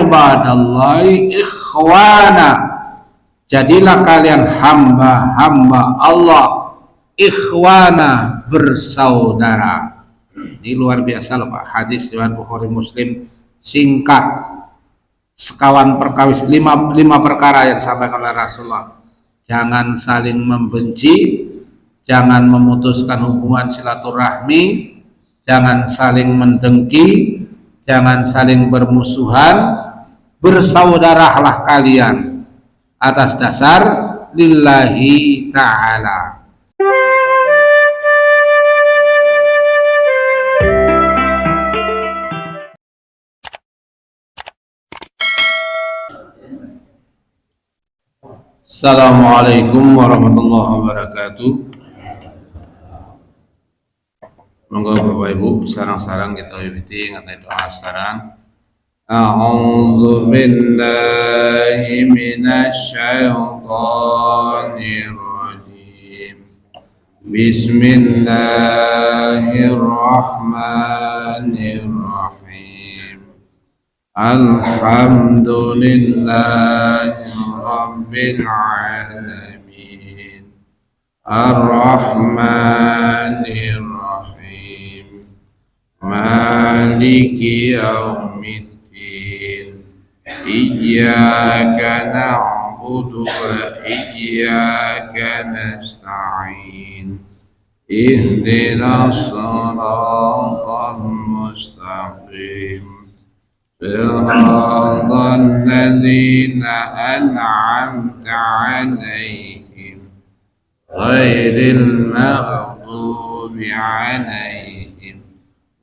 ibadallahi ikhwana, jadilah kalian hamba-hamba Allah ikhwana, bersaudara. Ini luar biasa loh Pak, hadis riwayat Bukhari Muslim, singkat, sekawan perkawis, lima perkara yang disampaikan oleh Rasulullah. Jangan saling membenci, jangan memutuskan hubungan silaturahmi, jangan saling mendengki, jangan saling bermusuhan, bersaudaralah kalian atas dasar lillahi ta'ala. Assalamualaikum warahmatullahi wabarakatuh. Monggo Bapak Ibu sarang-sarang kita wiwiti ngatasi doa sarang. A'udzu billahi minasy syaithanir rajim. Bismillahirrahmanirrahim. Alhamdulillahi rabbil alamin. Ar-Rahmanir Rahim. Maliki yaumiddin. Iyyaka na'budu wa iyyaka nasta'in. Ihdinas siratal mustaqim. صراط الذين أنعمت عليهم غير المغضوب عليهم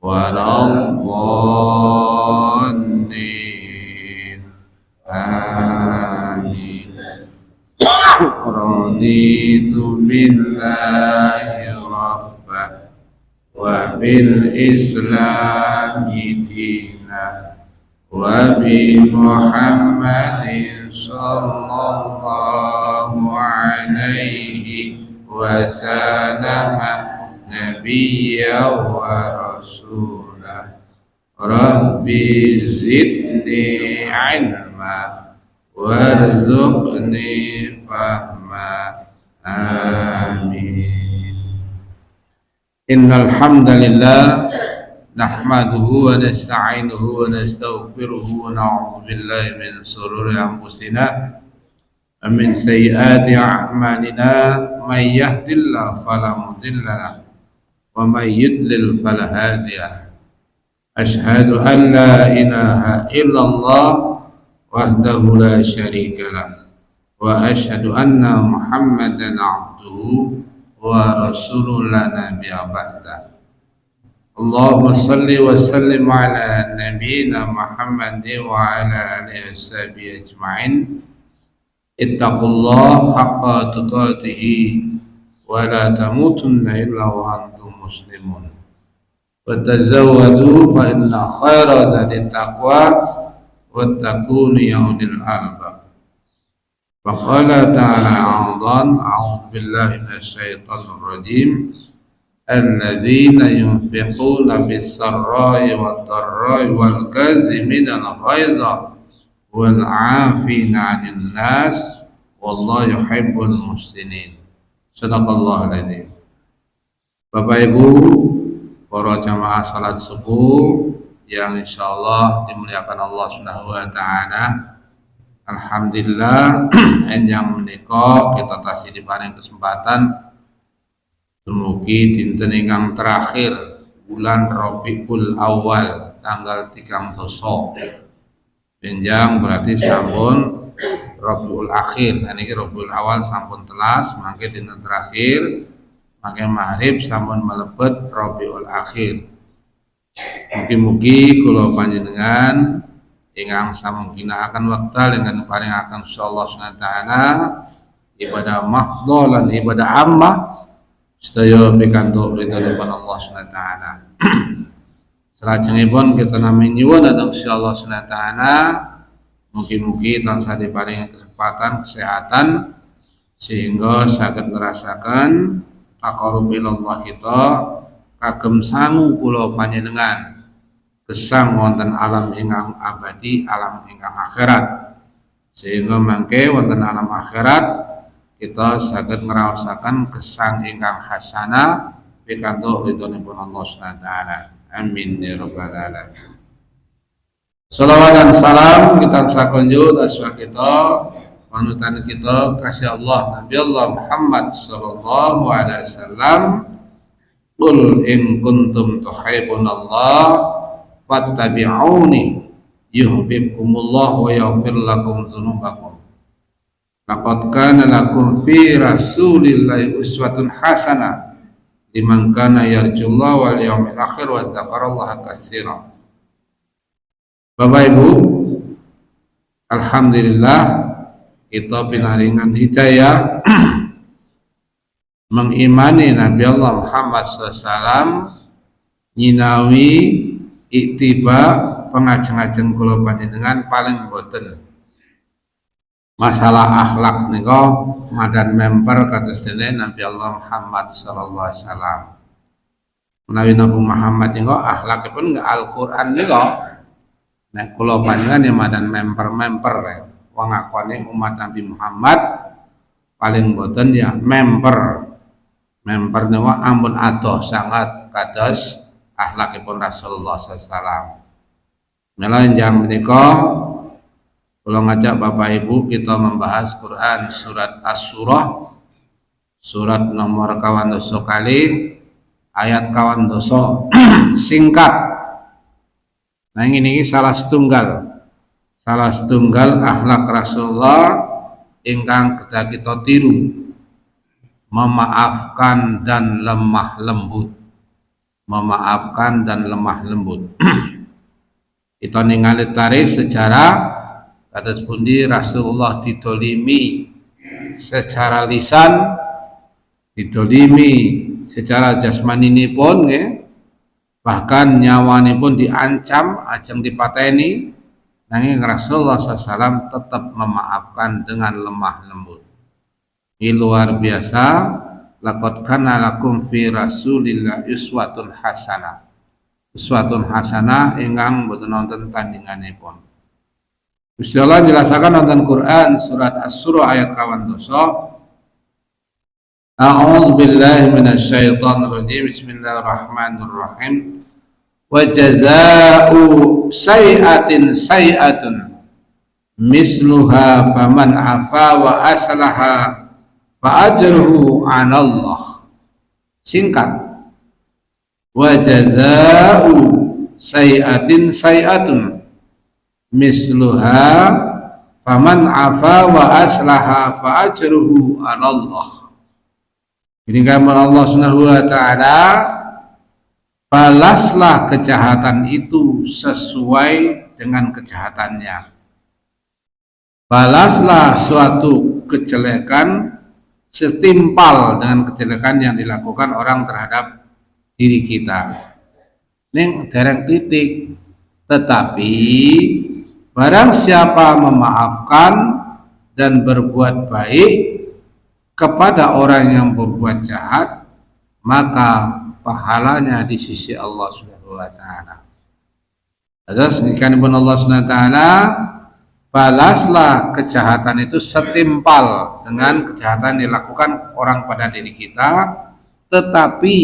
ولا الضالين آمين. رضيت بالله ربا وبالإسلام دينا وبمحمد صلى الله عليه وسلم نبيا ورسولا ربي زدني علما وارزقني فهما آمين. إن الحمد لله نحمده ونستعينه ونستغفره ونعوذ بالله من شرور أنفسنا ومن سيئات أعمالنا من يهد الله فلا مضل له ومن يضلل فلا هادي له. أشهد أن لا إله إلا الله وحده لا شريك له وأشهد أن محمدا عبده ورسوله لا نبي بعده. اللهم صل وسلم على نبينا محمد وعلى آله وصحبه أجمعين. اتقوا الله حق تقاته ولا تموتن إلا وأنتم مسلمون. وتزودوا فإن خير زاد التقوى واتقون يا أولي الألباب. فقال تعالى أيضا أعوذ بالله من الشيطان الرجيم الذين ينفقون بالسراء والضراء والكاظمين الغيظ والعافين عن الناس والله يحب المحسنين. Shadaqallahul adzim. Bapak Ibu, para jamaah salat subuh yang insyaallah dimuliakan Allah Subhanahu wa taala. Alhamdulillah enjang menika kita tasih diparing kesempatan dumugi dinten ingkang terakhir bulan Rabiul Awal tanggal 3 doso. Benjang berarti sampun Rabiul Akhir. Niki Rabiul Awal sampun telas, mangke dinten terakhir, mangke maghrib sampun melebet Rabiul Akhir. Mugi-mugi kula panjenengan ingkang samungkinaken wekdal ingkang paringaken insyaallah subhanahu wa taala ibadah mahdhah lan ibadah ammah sedaya pikantuk ridhonipun Allah Subhanahu wa taala. Salajengipun kita nami nyuwun dhateng Gusti Allah Subhanahu wa taala mugi-mugi tansah diparingi kesempatan kesehatan sehingga saged ngrasaken taqarrub ilallah kita kagem sangu kula panjenengan gesang wonten alam ingkang abadi, alam ingkang akhirat. Sehingga mangke wonten alam akhirat kita saged ngraosaken gesang ingkang hasanah pikantuk ridhonipun Allah Subhanahu wa taala. Amin ya rabbal alamin. Salawat dan salam kita sakonjut aswa kita panutan kita kasih Allah Nabi Allah Muhammad sallallahu alaihi wasallam. Qul in kuntum tuhibbunallah fattabi'uni yuhibbukumullah wa yaghfir lakum dzunubakum. Laqad kana lakum fi rasulillahi uswatun hasanah liman kana yarjullaha wal yawmil akhir wa dzakarallaha katsiran. Bapak Ibu, alhamdulillah kita pinaringan hidayah mengimani Nabi Allah Muhammad SAW, nyinawi iktiba pengajeng-ajeng kula panjenengan paling boten masalah akhlak nika madan memper kados dene Nabi Allah Muhammad sallallahu alaihi wasallam. Menawi Nabi Muhammad nika akhlakipun nggak Al-Qur'an nika nek kula panjenengan ya madan memper-memper wong ngakoni umat Nabi Muhammad paling boten ya memper niku ampun adoh sangat kados akhlakipun Rasulullah sallallahu alaihi wasallam. Mila jam menika kula ngajak Bapak Ibu kita membahas Quran surat Asy-Syurah surat nomor 2 kali ayat 2 singkat. Nah ini salah setunggal akhlak Rasulullah ingkang kedah kita tiru, memaafkan dan lemah lembut. Kita ningali tarikh sejarah kados pundi Rasulullah didolimi secara lisan, didolimi secara jasmaninipun nggih. Bahkan nyawanipun diancam ajeng dipateni, nanging Rasulullah SAW tetap memaafkan dengan lemah lembut. Ini luar biasa. Laqad kana lakum fi Rasulillah uswatun hasanah. Uswatun hasanah ingkang boten wonten tandinganipun. Gusti Allah jelasaken wonten Quran surat Asy-Syurah ayat 2. A'udzu billahi minasyaitonir rajim. Bismillahirrahmanirrahim. Wa jazaa'u sayyi'atin sayyi'atun misluha faman 'afa wa aslaha fa ajruhu 'alallah. Singkat. Wa jazaa'u sayyi'atin sayyi'atun misluha faman 'afa wa aslaha fa ajruhu 'alallah. Ini gambar Allah Subhanahu wa taala, balaslah kejahatan itu sesuai dengan kejahatannya. Balaslah suatu kejelekan setimpal dengan kejelekan yang dilakukan orang terhadap diri kita. Ning dereng titik. Tetapi barang siapa memaafkan dan berbuat baik kepada orang yang berbuat jahat, maka pahalanya di sisi Allah Subhanahu wa taala. Terus ngikanipun Allah Subhanahu wa taala, balaslah kejahatan itu setimpal dengan kejahatan yang dilakukan orang pada diri kita, tetapi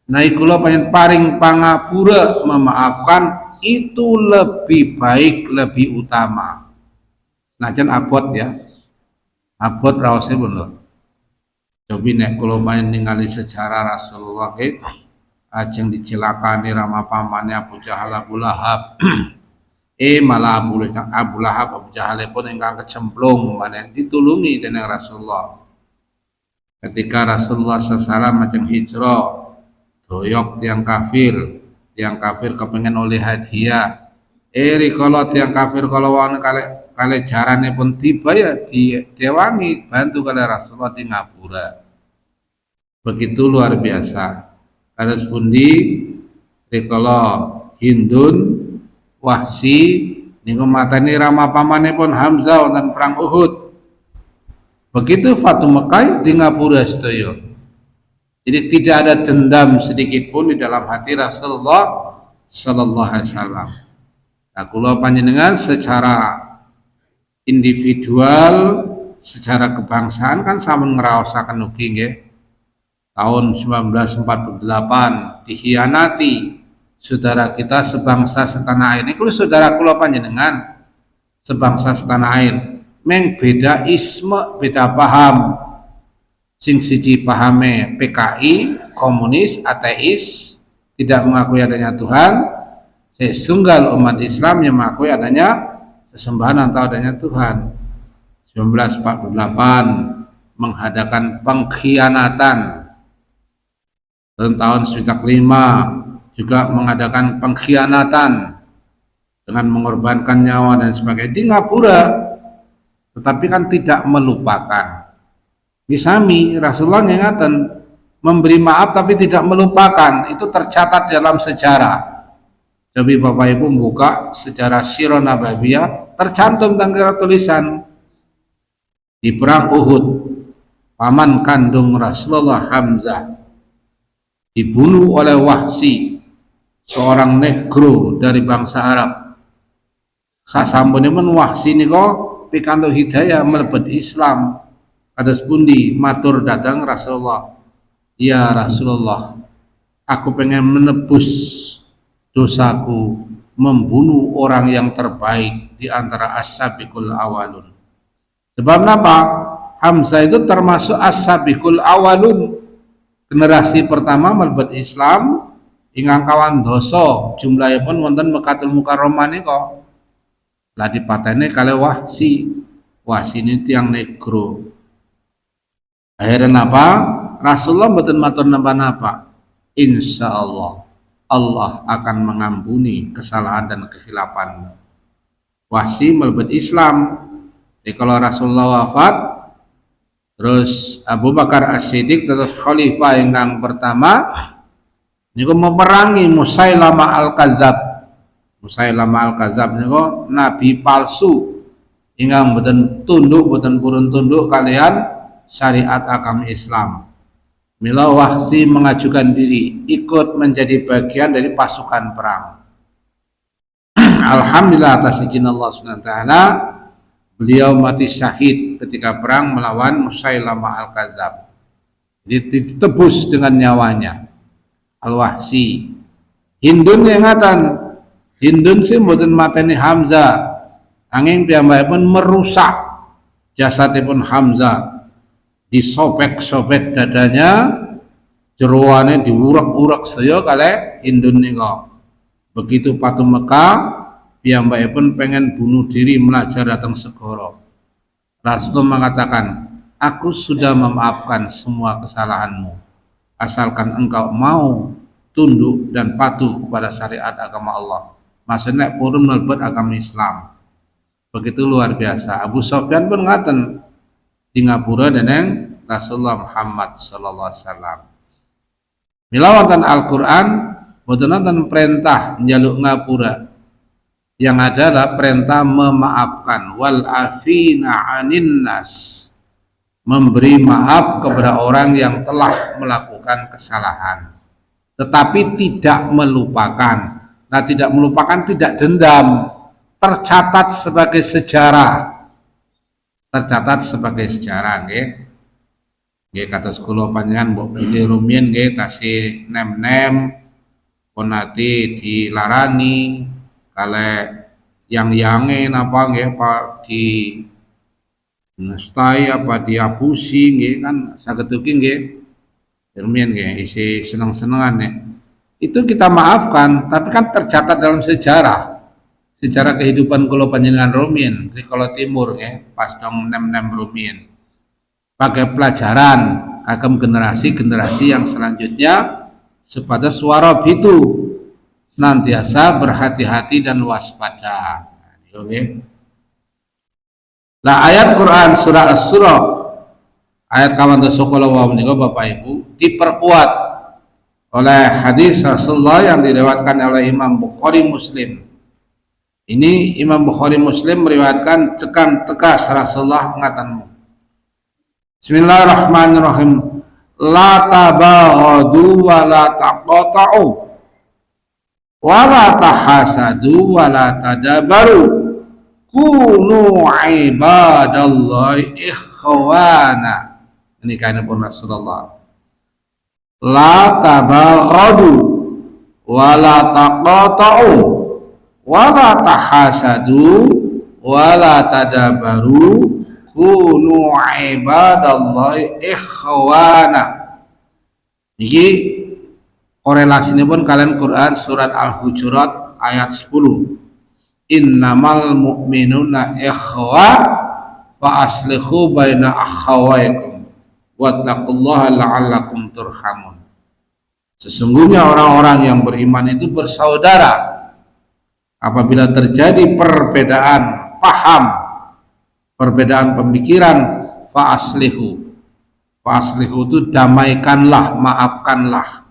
naik kula paring pangapura memaafkan itu lebih baik, lebih utama. Najan abot ya. Abot raosé pun. Cobi nek kula main ningali sejarah Rasulullah ke ajeng dicelakani rama pamane Abu Jahal Abu Lahab. Malah Abu Lahab Abu Jahal pun ingkang kecemplung maneh ditulungi dening Rasulullah. Ketika Rasulullah SAW ajeng hijrah, doyok tiang kafir kepengen oleh hadiah. Rikala tiang kafir kalau wan kali jarane pun tiba ya diewangi bantu kali Rasulullah di ngapura. Begitu luar biasa. Kados pundi rikala Hindun Wahsi niku mateni rama pamanipun Hamzah wonten perang Uhud. Begitu Fatu Mekah di ngapura sedaya. Jadi tidak ada dendam sedikit pun di dalam hati Rasulullah sallallahu alaihi wasallam. Nah, kula panjenengan secara individual, secara kebangsaan kan sampun ngraosaken ugi nggih. Tahun 1948 dikhianati saudara kita sebangsa setanah air. Niku saudara kula panjenengan sebangsa setanah air. Meng beda isme, beda paham. Sing siji pahame PKI, komunis, ateis, tidak mengakui adanya Tuhan. Setunggal umat Islam yang mengakui adanya sesembahan atau adanya Tuhan. 1948 mengadakan pengkhianatan. Dan tahun 1995 juga mengadakan pengkhianatan dengan mengorbankan nyawa dan sebagainya di Ngapura. Tetapi kan tidak melupakan. Disami Rasulullah ngingatan memberi maaf tapi tidak melupakan, itu tercatat dalam sejarah. Jadi Bapak Ibu membuka sejarah Sirah Nabawiyah, tercantum tanggal tulisan di perang Uhud, paman kandung Rasulullah Hamzah dibunuh oleh Wahsy, seorang negro dari bangsa Arab. Sasampunipun Wahsy nika pikantuk hidayah mlebet Islam. Kados pundi matur datang Rasulullah, ya Rasulullah, aku pengen menebus dosaku membunuh orang yang terbaik di antara as-sabiqul awalun. Sebab apa? Hamzah itu termasuk as-sabiqul awalun, generasi pertama mlebet Islam ingkang kawan dosa, jumlahipun wonten Mekkatul Mukarramah nika. Lah dipateni kalih Wahsy. Wahsy ini tiang negro. Akhirnya apa? Rasulullah mboten matur napa-napa. Insya Allah Allah akan mengampuni kesalahan dan kehilafanmu. Wahsy mlebet Islam. Jadi kalau Rasulullah wafat, terus Abu Bakar As-Siddiq terus khalifah yang pertama niku memerangi Musailamah Al-Kadzab. Musailamah Al-Kadzab niku nabi palsu ingkang mboten tunduk, mboten purun tunduk kalian syariat agama Islam. Mila Wahsy mengajukan diri ikut menjadi bagian dari pasukan perang. Alhamdulillah atas izin Allah SWT, beliau mati syahid ketika perang melawan Musailamah Al-Kadzab. Ditebus dengan nyawanya Al-Wahsy. Hindun yang ngatan, Hindun sih mboten mateni Hamzah, angin piyambakipun merusak jasadipun Hamzah. Disobek-sobek dadanya, jeroane diurak-urak sedaya kalih Hindun nika. Begitu patu Mekah, piyambakipun pengen bunuh diri melajar datang segara. Rasulullah mengatakan, aku sudah memaafkan semua kesalahanmu, asalkan engkau mau tunduk dan patuh kepada syariat agama Allah. Maksudnya purun mlebet agama Islam. Begitu luar biasa. Abu Sufyan pun ngaten di ngapura dengan Rasulullah Muhammad sallallahu alaihi wasallam. Mila wonten Al-Qur'an boten wonten perintah njaluk ngapura. Yang adalah perintah memaafkan, wal afina 'anin nas. Memberi maaf kepada orang yang telah melakukan kesalahan. Tetapi tidak melupakan. Nah, tidak melupakan, tidak dendam, tercatat sebagai sejarah. Tercatat sebagai sejarah nggih. Nggih kados kula panjenengan mbok pilih rumiyin nggih tasih nem-nem pun ati dilarani kalih yang-yange napa nggih Pak di nestai apa diapusi nggih kan saged ugi nggih. Rumiyin nggih isi seneng-senengan nek. Itu kita maafkan, tapi kan tercatat dalam sejarah. Sejarah kehidupan kula panjenengan rumiyin di Kolo Timur ya, pas dong nem-nem rumiyin. Pakai pelajaran agam generasi-generasi yang selanjutnya supaya suara itu senantiasa berhati-hati dan waspada. Oke. Nah, ayat Quran surah As-Surah ayat kawan dosokola wa menika Bapak Ibu diperkuat oleh hadis Rasulullah yang diriwayatkan oleh Imam Bukhari Muslim. Ini Imam Bukhari Muslim meriwayatkan cekang tegas Rasulullah ngatanmu. Bismillahirrahmanirrahim. La tabaghadu wa la taqata'u wala tahasadu wala tadabaru kunu ibadallahi ikhwana. Ini kainnya pun Rasulullah. La tabaghadu wala taqata'u wala tahasadu wala tadabaru kunu ibadallahi ikhwana. Niki korelasinya pun kalian Quran surat Al-Hujurat ayat 10. Innamal mu'minuna ikhwa fa aslihu baina akhawaikum wattaqullaha la'allakum turhamun. Sesungguhnya orang-orang yang beriman itu bersaudara. Apabila terjadi perbedaan paham, perbedaan pemikiran, fa aslihu itu damaikanlah, maafkanlah.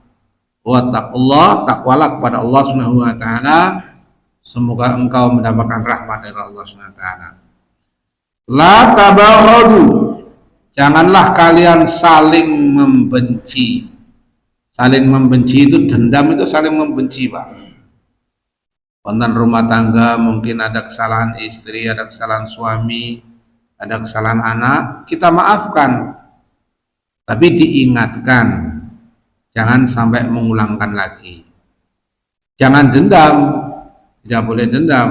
Wattaqullah, takwalah kepada Allah Subhanahu wa taala, semoga engkau mendapatkan rahmat dari Allah Subhanahu wa taala. La tabaghadu, janganlah kalian saling membenci. Saling membenci itu dendam, itu saling membenci, Pak. Wonten rumah tangga mungkin ada kesalahan istri, ada kesalahan suami, ada kesalahan anak, kita maafkan. Tapi diingatkan, jangan sampai mengulangkan lagi. Jangan dendam, tidak boleh dendam.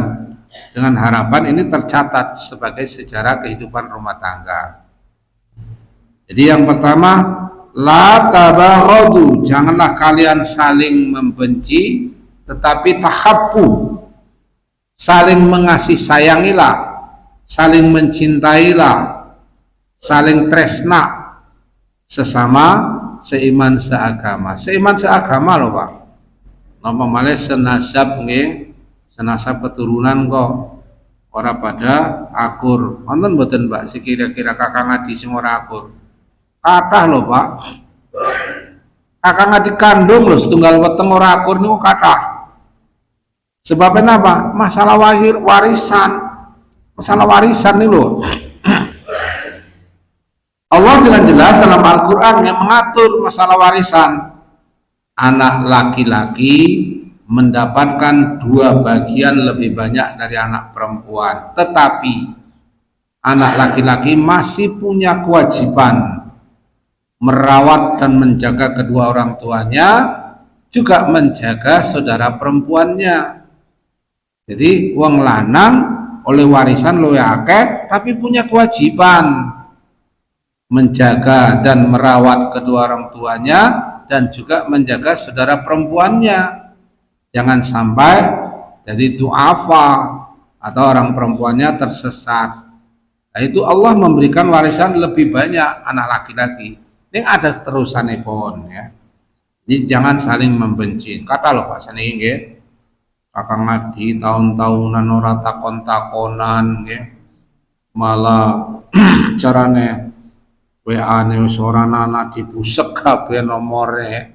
Dengan harapan ini tercatat sebagai sejarah kehidupan rumah tangga. Jadi yang pertama, la tabaghadu, janganlah kalian saling membenci, tetapi tahabbu, saling mengasih sayangilah, saling mencintailah, saling tresna sesama seiman seagama. Seiman seagama loh, Pak. Napa malih senasab nggih, senasab keturunan kok ora pada akur. Wonten mboten, Mbak, si kira-kira kakang adi sing ora akur? Kathah lho, Pak. Kakang adi kandung lho setunggal weteng ora akur niku kathah. Sebabnya apa? Masalah warisan. Masalah warisan nih loh. Allah dengan jelas dalam Al-Quran yang mengatur masalah warisan. Anak laki-laki mendapatkan 2 bagian lebih banyak dari anak perempuan. Tetapi anak laki-laki masih punya kewajiban merawat dan menjaga kedua orang tuanya, juga menjaga saudara perempuannya. Jadi wong lanang oleh warisan luwih akeh tapi punya kewajiban menjaga dan merawat kedua orang tuanya dan juga menjaga saudara perempuannya. Jangan sampai jadi du'afa atau orang perempuannya tersesat. Nah, itu Allah memberikan warisan lebih banyak anak laki-laki. Ini ada terusannya pun ya. Ini jangan saling membenci. Kata loh Pak saniki nggih. Kakang adi tahun-tahunan ora takon-takonan nggih. Malah carane WA-ne wis ora ana dibusek kabeh nomore.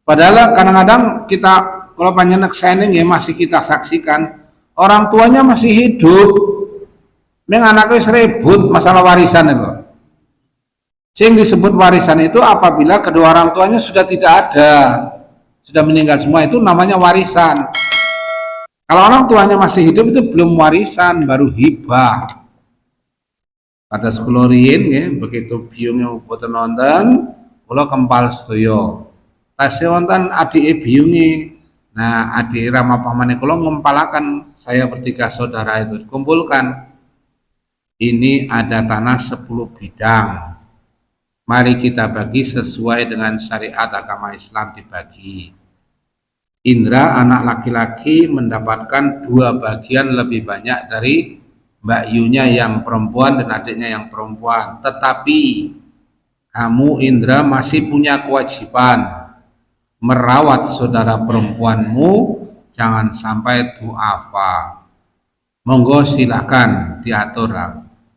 Padahal kadang-kadang kita kalau panjenengan kesene nggih masih kita saksikan orang tuanya masih hidup. Ning anaknya wis ribut masalah warisan itu. Sing disebut warisan itu apabila kedua orang tuanya sudah tidak ada, sudah meninggal semua, itu namanya warisan. Kalau orang tuanya masih hidup itu belum warisan, baru hibah. Kata sekolah riyin ya, begitu biungnya boten nonton, kula kempal sedaya. Tasih wonten adike biungi. Nah, adik rama pamane kula ngempalaken saya bertiga saudara itu dikumpulkan. Ini ada tanah 10 bidang. Mari kita bagi sesuai dengan syariat agama Islam dibagi. Indra anak laki-laki mendapatkan 2 bagian lebih banyak dari Mbak Yunya yang perempuan dan adiknya yang perempuan. Tetapi kamu Indra masih punya kewajiban merawat saudara perempuanmu, jangan sampai du'afa. Monggo silakan diatur.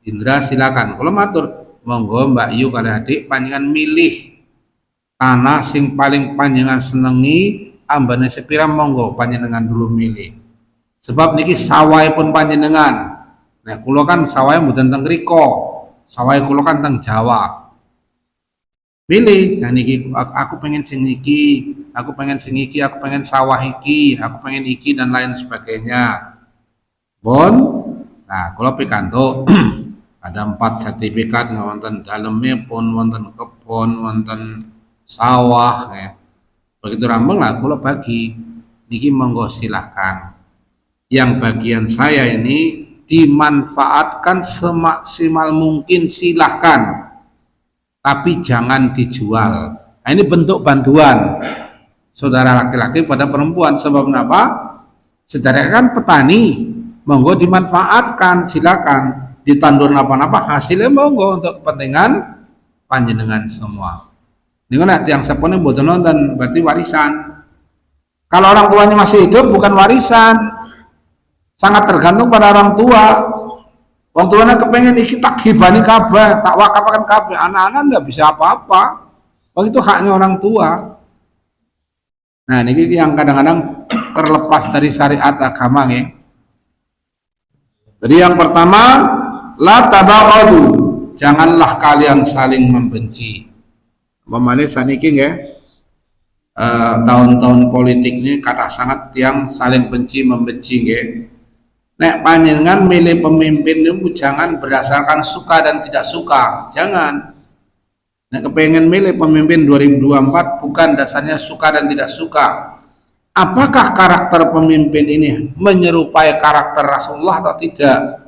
Indra silakan. Kalau matur, monggo Mbak Yu kali adik panjenengan milih tanah sing paling panjenengan senengi, ambane sepira monggo panjenengan dulu milih. Sebab niki sawai pun panjenengan. Nah, kula kan sawai mboten teng mriko. Sawai kula kan teng Jawa. Pilih yang niki, aku pengen sing iki, aku pengen sing iki, aku pengen sawah iki, aku pengen iki dan lain sebagainya. Bon, nah kalau pikantuk ada 4 sertifikat wonten dalemnya pun wonten kebon, wonten sawah ya. Begitu rambeng lah kalau bagi niki monggo silahkan. Yang bagian saya ini dimanfaatkan semaksimal mungkin silahkan, tapi jangan dijual. Nah, ini bentuk bantuan saudara laki-laki pada perempuan. Sebab apa? Saudara kan petani, monggo dimanfaatkan, silakan. Ditandur apa-apa hasilnya monggo untuk kepentingan panjenengan semua. Ini kan yang sepone mboten nonton berarti warisan. Kalau orang tuanya masih hidup bukan warisan, sangat tergantung pada orang tua. Orang tuanya kepengen iki tak hibani kabeh, tak wakafakan kabeh, anak-anak nggak bisa apa-apa. Itu haknya orang tua. Nah, ini yang kadang-kadang terlepas dari syariat agama ya. Jadi yang pertama, la tabaghadu, janganlah kalian saling membenci. Pemane saniki ya, tahun-tahun politik ini kata sangat yang saling benci membenci ya. Nek panjenengan milih pemimpin itu jangan berdasarkan suka dan tidak suka, jangan. Nek kepengen milih pemimpin 2024 bukan dasarnya suka dan tidak suka. Apakah karakter pemimpin ini menyerupai karakter Rasulullah atau tidak?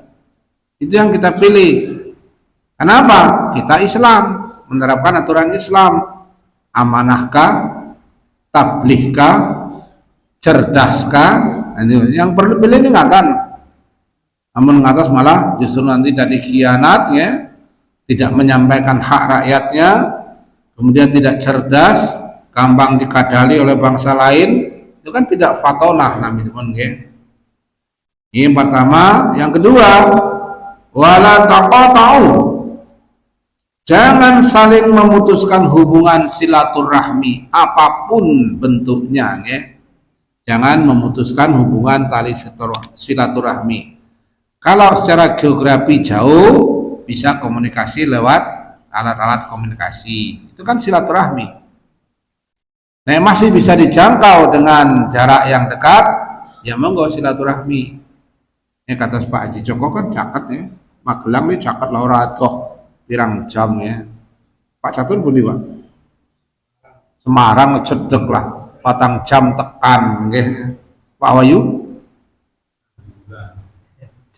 Itu yang kita pilih. Kenapa? Kita Islam, menerapkan aturan Islam. Amanahkah? Tablighkah? Cerdaskah? Yang perlu pilih ini nggak kan? Namun ngatas malah justru nanti jadi khianat ya, tidak menyampaikan hak rakyatnya, kemudian tidak cerdas, gampang dikadali oleh bangsa lain, itu kan tidak fatonah namanya teman ya. Ini yang pertama. Yang kedua, wala taqata'u, jangan saling memutuskan hubungan silaturahmi apapun bentuknya ya. Jangan memutuskan hubungan tali silaturahmi. Kalau secara geografi jauh, bisa komunikasi lewat alat-alat komunikasi. Itu kan silaturahmi. Nah, masih bisa dijangkau dengan jarak yang dekat, ya monggo silaturahmi. Ini kata Pak Haji Joko kan caket ya. Magelang ini caket laura toh pirang jam ya. Pak Catur pundi Pak? Semarang cedek lah, 4 jam tekan nggih. Pak Wayu?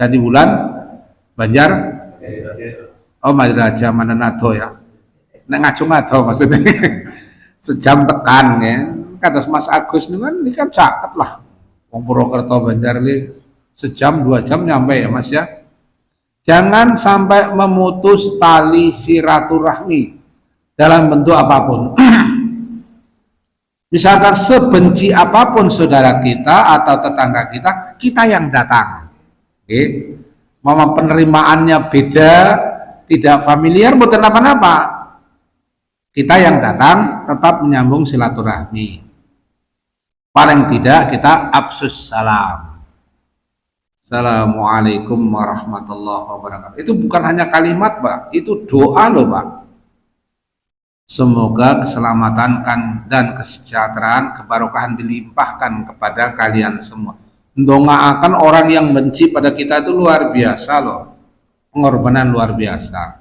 Jadi bulan Banjar, oh Maduraja Manado ya, nek ngado maksudnya sejam tekan ya. Kata Mas Agus ini kan caket lah, wong Purwokerto Banjar ini sejam 2 jam nyampe ya Mas ya. Jangan sampai memutus tali silaturahmi dalam bentuk apapun. Misalkan sebenci apapun saudara kita atau tetangga kita, kita yang datang. Okay. Mama penerimaannya beda, tidak familiar, bukan apa-apa. Kita yang datang tetap menyambung silaturahmi. Paling tidak kita absus salam. Assalamualaikum warahmatullahi wabarakatuh. Itu bukan hanya kalimat, Pak. Itu doa loh, Pak. Semoga keselamatan dan kesejahteraan, kebarokahan dilimpahkan kepada kalian semua. Mendongaakan orang yang benci pada kita itu luar biasa loh, pengorbanan luar biasa.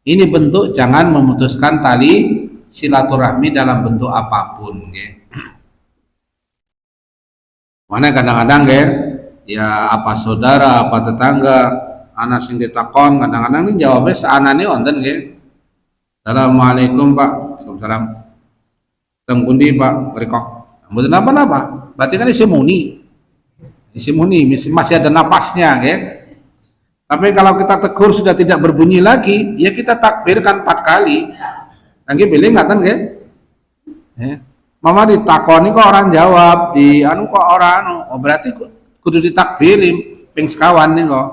Ini bentuk jangan memutuskan tali silaturahmi dalam bentuk apapun ya. Mana kadang-kadang ya apa saudara apa tetangga anak sing ditakon kadang-kadang ini jawabnya seanane wonten nggih. Assalamualaikum Pak. Waalaikumsalam. Teng pundi Pak? Mriko. Mboten napa-napa. Berarti kan isi muni, masih ada napasnya ya. Tapi kalau kita tegur sudah tidak berbunyi lagi, ya kita takbirkan 4 kali. Nanti pilih ngaten nggih. Ya. Mama ditakoni kok orang jawab, di anu kok orang oh berarti kudu ditakbirin ping sekawan nih kok.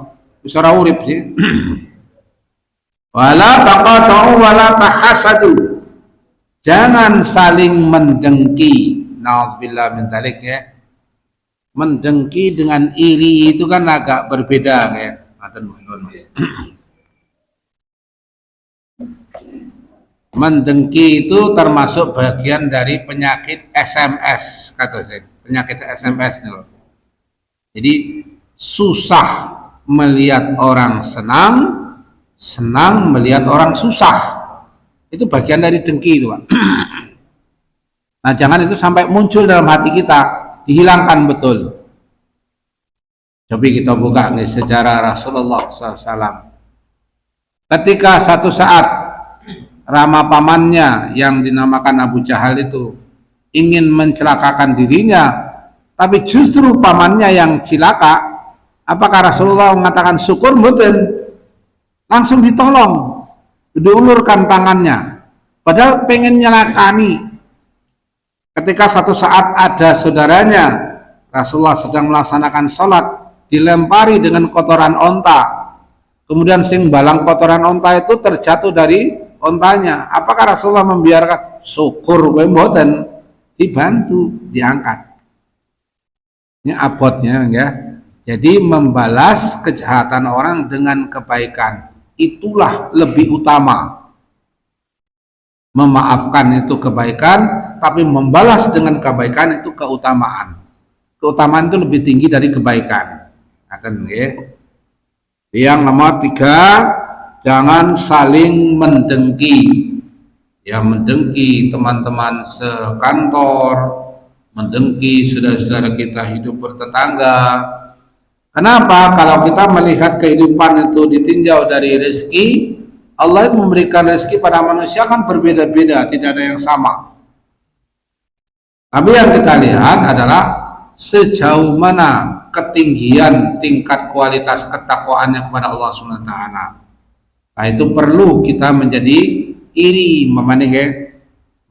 Wis ora urip sih. Wala taqatu wala tahasadu. Jangan saling mendengki. Nauzubillah min dzalik ya. Mendengki dengan iri itu kan agak berbeda ya. Ngaten Mas. Mendengki itu termasuk bagian dari penyakit SMS, kata saya. Penyakit SMS nih loh. Jadi susah melihat orang senang, senang melihat orang susah. Itu bagian dari dengki itu, Pak. Nah, jangan itu sampai muncul dalam hati kita, dihilangkan betul. Coba kita buka nih sejarah Rasulullah SAW. Ketika satu saat Rama pamannya yang dinamakan Abu Jahal itu ingin mencelakakan dirinya, tapi justru pamannya yang cilaka, apakah Rasulullah mengatakan syukur? Mboten. Langsung ditolong, diulurkan tangannya, padahal pengen nyelakani. Ketika satu saat ada saudaranya, Rasulullah sedang melaksanakan sholat, dilempari dengan kotoran onta, kemudian sing balang kotoran onta itu terjatuh dari ontanya. Apakah Rasulullah membiarkan? Syukur kowe mboten, dibantu, diangkat. Ini abotnya ya. Jadi membalas kejahatan orang dengan kebaikan itulah lebih utama. Memaafkan itu kebaikan, tapi membalas dengan kebaikan itu keutamaan. Keutamaan itu lebih tinggi dari kebaikan. Akan ya. Yang nomor 3, jangan saling mendengki. Ya, mendengki teman-teman sekantor, mendengki saudara-saudara kita hidup bertetangga. Kenapa? Kalau kita melihat kehidupan itu ditinjau dari rezeki, Allah itu memberikan rezeki pada manusia kan berbeda-beda, tidak ada yang sama. Tapi yang kita lihat adalah sejauh mana ketinggian tingkat kualitas ketakwaannya kepada Allah SWT. Nah, itu perlu kita menjadi iri memandang ya.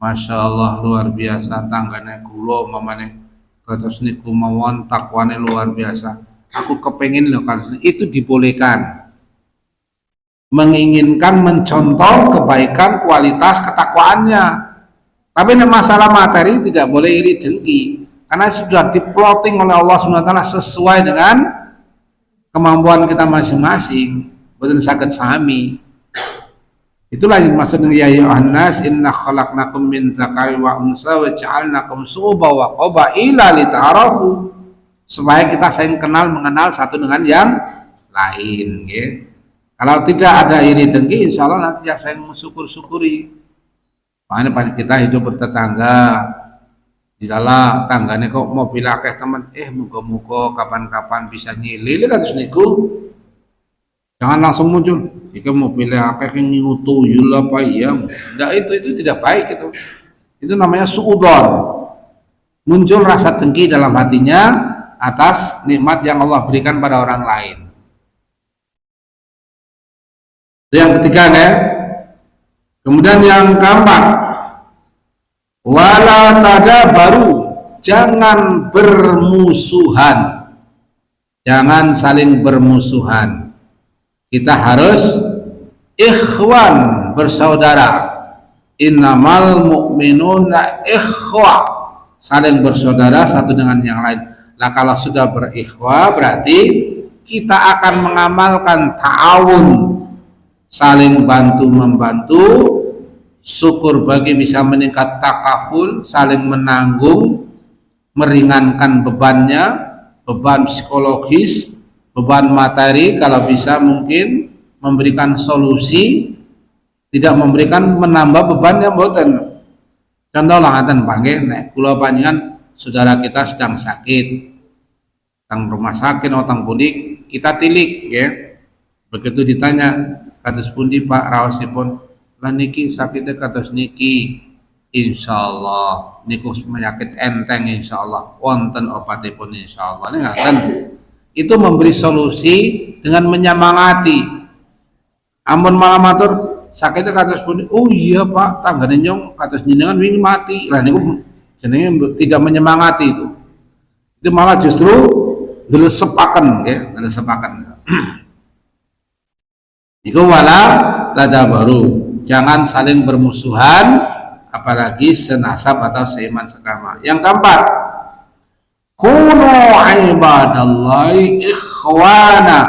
Masya Allah luar biasa tanggane kulo memandang kados niku mawon takwane luar biasa. Aku kepengin loh kan itu dibolehkan. Menginginkan mencontoh kebaikan kualitas ketakwaannya. Tapi masalah materi tidak boleh iri dengki karena sudah diploting oleh Allah SWT sesuai dengan kemampuan kita masing-masing. Boten saged sami. Itulah yang maksudnya ya Yohanes inna khalaqnakum min dzakari wa unsa wa ja'alnakum syu'uban wa qabaila lita'arafu, supaya kita saling kenal mengenal satu dengan yang lain ya. Kalau tidak ada iri dengki insyaallah nanti ya saling mensyukur-syukuri. Makanya kita hidup bertetangga di dalam tanggane kok mobil akeh teman muga-muga kapan-kapan bisa nyilil kados niku. Jangan langsung muncul, jika mobilnya akeh yang tuyul apa ya, enggak, itu tidak baik itu namanya suudzon. Muncul rasa dengki dalam hatinya atas nikmat yang Allah berikan pada orang lain. Itu yang ketiga ya. Kemudian yang keempat, wala tadabaru, jangan bermusuhan, jangan saling bermusuhan. Kita harus ikhwan, bersaudara. Innamal mu'minuna ikhwa, saling bersaudara satu dengan yang lain. Nah, kalau sudah berikhwa berarti kita akan mengamalkan ta'awun, saling bantu-membantu, syukur bagi bisa meningkat takaful, saling menanggung, meringankan bebannya, beban psikologis, beban materi, kalau bisa mungkin memberikan solusi, tidak memberikan menambah bebannya mboten. Contoh lah ngaten panggih nek kula panjenengan saudara kita sedang sakit, tang rumah sakit atau pundi, kita tilik ya. Begitu ditanya kados pundi Pak raosipun, lah niki sakitnya kados niki, insyaallah niku penyakit enteng insyaallah, wonten obatipun insyaallah. Ini ngaten. Itu memberi solusi dengan menyemangati. Ampun malah matur sakitnya kados pundi, oh iya Pak tanggane nyong kados jenengan wingi mati. Lah niku jenenge tidak menyemangati itu malah justru delesepaken ya, delesepaken. Iku wala tadabaru, jangan saling bermusuhan apalagi senasab atau seiman sekama. Yang keempat, kunu ibadallahi ikhwana,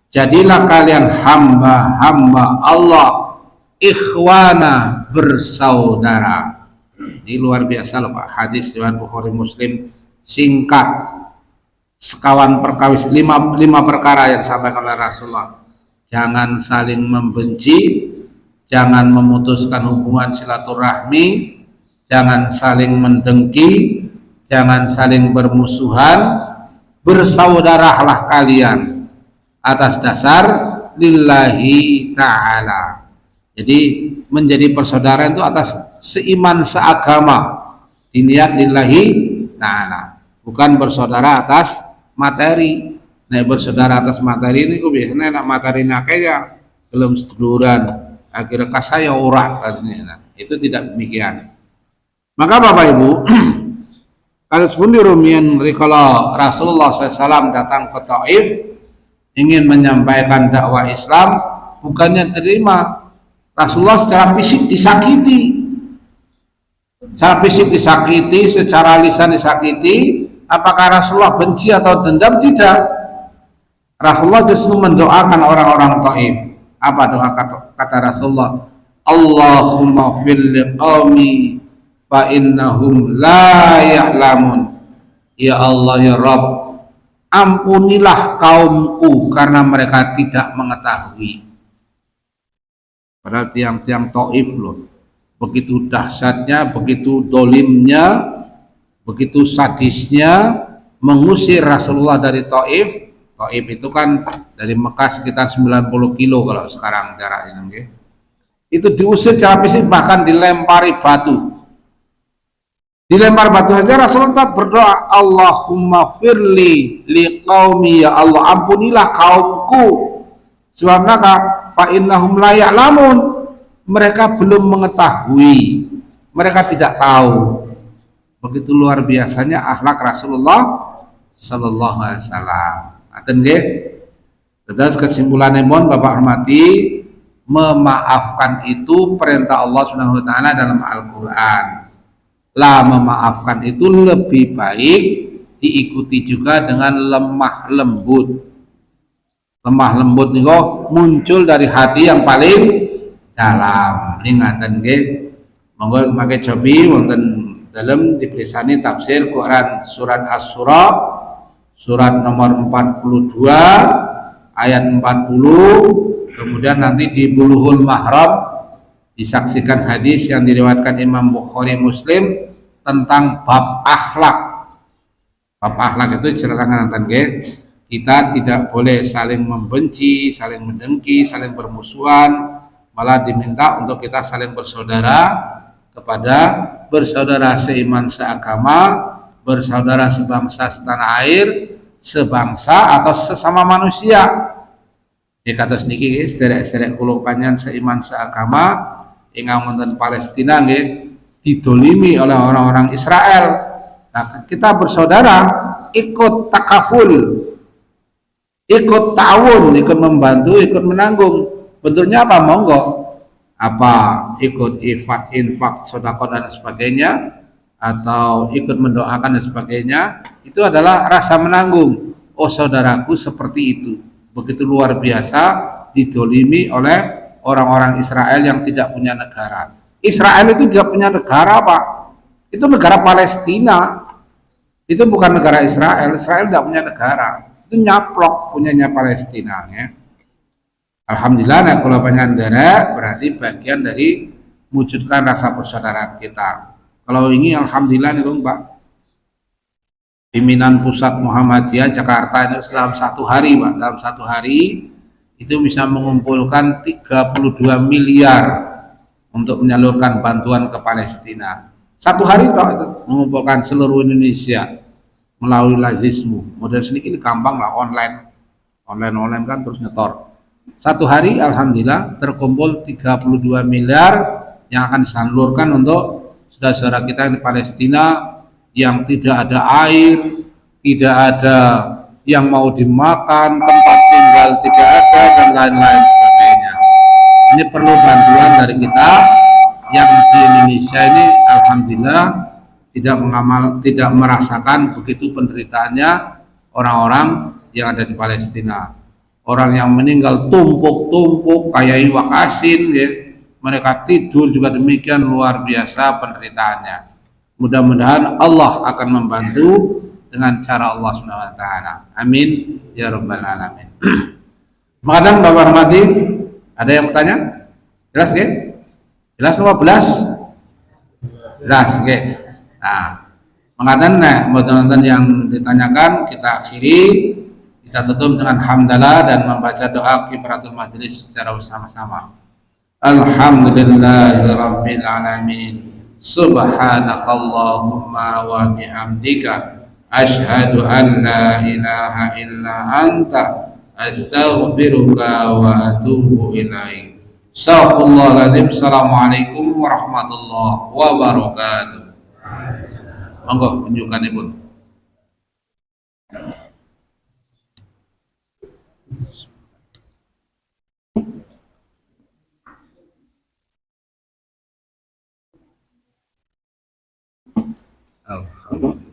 jadilah kalian hamba-hamba Allah ikhwana, bersaudara. Ini luar biasa loh Pak, hadis riwayat Bukhari Muslim, singkat, sekawan perkawis, lima perkara yang disampaikan oleh Rasulullah. Jangan saling membenci, jangan memutuskan hubungan silaturahmi, jangan saling mendengki, jangan saling bermusuhan, bersaudaralah kalian atas dasar lillahi ta'ala. Jadi menjadi persaudaraan itu atas seiman seagama, diniat lillahi ta'ala, bukan bersaudara atas materi. Nah, bersaudara atas materi ini kok biasanya nak materinya kayak belum seduluran, akhirnya kasaya orang katanya. Nah, itu tidak demikian. Maka Bapak Ibu, kalau sepundi rumian kalau Rasulullah SAW datang ke Taif ingin menyampaikan dakwah Islam, bukannya terima. Rasulullah secara fisik disakiti, secara lisan disakiti. Apakah Rasulullah benci atau dendam? Tidak. Rasulullah justru mendoakan orang-orang Taif. Apa doa kata Rasulullah? Allahumma fil liqaumi fa innahum la ya'lamun. Ya Allah ya Rabb, ampunilah kaumku karena mereka tidak mengetahui. Padahal tiang-tiang Taif loh, begitu dahsyatnya, begitu dolimnya, begitu sadisnya mengusir Rasulullah dari Taif. Taif itu kan dari Mekah sekitar 90 kilo kalau sekarang jaraknya, okay? Itu diusir secara fisik, bahkan dilempari batu. Dilempar batu saja Rasulullah berdoa, Allahumma firli liqaumi, ya Allah ampunilah kaumku. Sebab mereka fa innahum la ya'lamun, mereka belum mengetahui, mereka tidak tahu. Begitu luar biasanya akhlak Rasulullah sallallahu alaihi wasallam. Aten nggih. Terus kesimpulannya mohon Bapak hormati, memaafkan itu perintah Allah Subhanahu wa taala dalam Al-Qur'an. Lah memaafkan itu lebih baik diikuti juga dengan lemah lembut. Lemah lembut niku muncul dari hati yang paling dalam. Ingatan nggih. Monggo mangke cobi wonten dalam diprisani tafsir Quran surat Asy-Syura surat nomor 42 ayat 40, kemudian nanti di Bulughul Mahram disaksikan hadis yang diriwayatkan Imam Bukhari Muslim tentang bab akhlak. Bab akhlak itu ceritakan tentang kita tidak boleh saling membenci, saling mendengki, saling bermusuhan, malah diminta untuk kita saling bersaudara kepada bersaudara seiman seagama, bersaudara sebangsa setanah air, sebangsa atau sesama manusia. Di kados niki nggih sederek-sederek kula panjenengan seiman seagama ingkang wonten Palestina nggih didolimi oleh orang-orang Israel. Nah, kita bersaudara ikut takaful, ikut ta'awun, ikut membantu, ikut menanggung. Bentuknya apa? Monggo. Apa ikut infak, sedekah dan sebagainya, atau ikut mendoakan dan sebagainya, itu adalah rasa menanggung. Oh saudaraku seperti itu, begitu luar biasa didolimi oleh orang-orang Israel yang tidak punya negara. Israel itu tidak punya negara Pak, itu negara Palestina, itu bukan negara Israel. Israel tidak punya negara, itu nyaplok punyanya Palestina ya. Alhamdulillah nah kalau panjandara berarti bagian dari wujudkan rasa persaudaraan kita. Kalau ini alhamdulillah nih Pak, pimpinan pusat Muhammadiyah Jakarta itu dalam satu hari Pak, dalam satu hari itu bisa mengumpulkan 32 miliar untuk menyalurkan bantuan ke Palestina. Satu hari Pak itu mengumpulkan seluruh Indonesia melalui Lazismu. Model sedikit ini gampang lah, online kan terus nyetor. Satu hari alhamdulillah terkumpul 32 miliar yang akan disalurkan untuk saudara-saudara kita di Palestina yang tidak ada air, tidak ada yang mau dimakan, tempat tinggal tidak ada dan lain-lain sebagainya. Ini perlu bantuan dari kita yang di Indonesia ini alhamdulillah tidak merasakan begitu penderitaannya orang-orang yang ada di Palestina. Orang yang meninggal tumpuk-tumpuk kayak iwak asin ya. mereka tidur juga demikian luar biasa penderitaannya. Mudah-mudahan Allah akan membantu dengan cara Allah Subhanahu wa taala. Amin ya rabbal alamin. Makadam Bapak hormati, ada yang bertanya? Jelas ya? Jelas semua belas? Jelas ya. Nah, makadam nah, teman-teman yang ditanyakan kita akhiri, kita tutup dengan hamdalah dan membaca doa kifaratul majelis secara bersama-sama. Alhamdulillahirabbil alamin. Subhanakallahumma wa bihamdika asyhadu an la ilaha illa anta astaghfiruka wa atubu ilaik. Assalamualaikum warahmatullahi wabarakatuh. Monggo tunjukkan Ibu. Alhamdulillah.